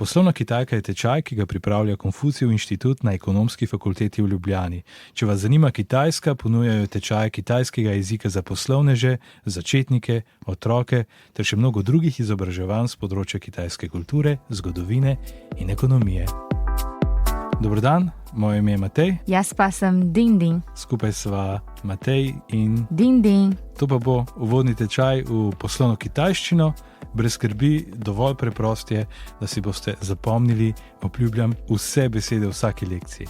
Poslovna Kitajka je tečaj, ki ga pripravlja Konfucijev inštitut na Ekonomski fakulteti v Ljubljani. Če vas zanima Kitajska, ponujajo tečaje kitajskega jezika za poslovneže, začetnike, otroke ter še mnogo drugih izobraževanj z področja kitajske kulture, zgodovine in ekonomije. Dober dan, moje ime je Matej. Jaz pa sem Ding Ding. Skupaj sva Matej in Ding Ding. to pa bo uvodni tečaj v poslovno kitajščino. Brez skrbi, dovolj preprost je, da si boste zapomnili, obljubljam, vse besede v vsaki lekciji.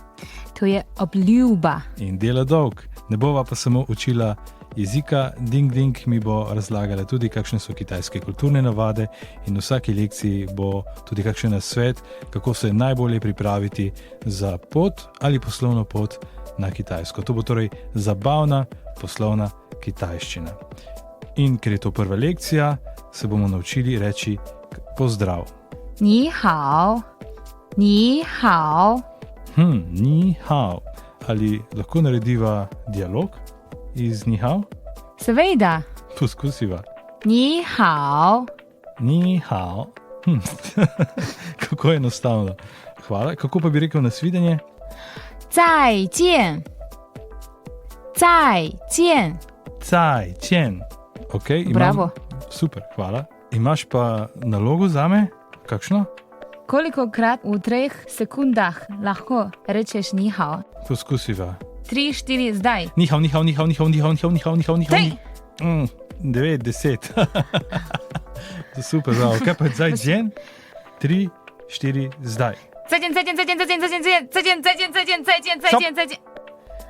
To je obljuba. In dela dolg. Ne bova pa samo učila jezika, Ding Ding mi bo razlagala tudi, kakšne so kitajske kulturne navade in v vsaki lekciji bo tudi kakšen nasvet, kako se najbolje pripraviti za pot ali poslovno pot na Kitajsko. To bo torej zabavna poslovna kitajščina. In ker je to prva lekcija, se bomo naučili reči pozdrav. Ni hao. Ni hao. Ni hao. Ali lahko narediva dialog iz ni hao? Seveda. Poskusiva. Ni hao. Ni hao. Kako enostavno. Hvala. Kako pa bi rekel nasvidenje? 再见. 再见. 再见. Ok, imam. Bravo. Super, hvala. Imaš pa nalogo zame? Kakšno? Kolikokrat v 3 sekundah lahko rečeš ni hao? Poskusiva. 3, 4, zdaj. Ni hao, ni hao, ni hao, ni hao, ni hao, ni hao, ni hao, ni hao, ni hao. 9, 10. Super, bravo. Kaj pa zdaj džen? 3, 4, zdaj. 再见, 再见, 再见, 再见, 再见, 再见, 再见, 再见, 再见, 再见, 再见, 再见.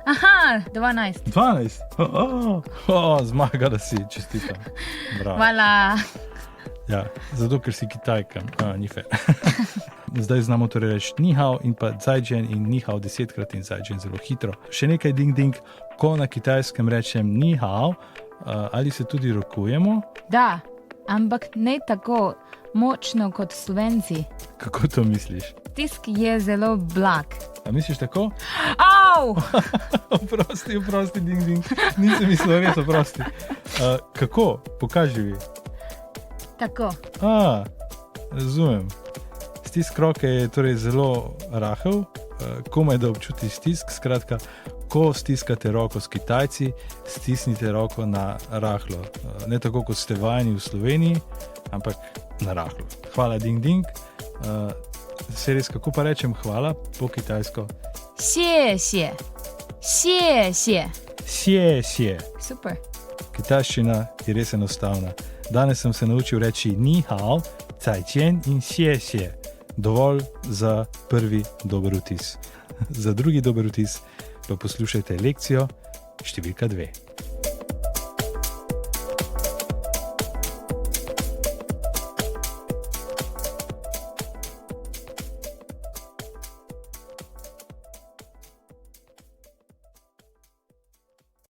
Aha, 12. 12. Zmagala si, čestitam. Bravo. Hvala. Ja, zato, ker si Kitajka. Ni fair. Zdaj znamo torej reči ni hao in pa zajđen in ni hao 10krat in zajđen zelo hitro. Še nekaj Ding Ding, ko na kitajskem rečem ni hao, ali se tudi rokujemo? Da, ampak ne tako močno kot Slovenci. Kako to misliš? Tisk je zelo blag. A misliš tako? Au! Oprosti, Ding Ding. Nisem mislil res, oprosti. Kako? Pokaži mi. Tako. Razumem. Stisk roke je torej zelo rahel, komaj da občuti stisk. Skratka, ko stiskate roko s Kitajci, stisnite roko na rahlo. Ne tako, kot ste vajeni v Sloveniji, ampak na rahlo. Hvala, Ding Ding. Se res, kako pa rečem hvala po kitajsko? 谢谢. 谢谢. 谢谢. Super. Kitajščina je res enostavna. Danes sem se naučil reči ni hao, zajđen in xie xie. Dovolj za prvi dober vtis. Za drugi dober vtis pa poslušajte lekcijo številka 2.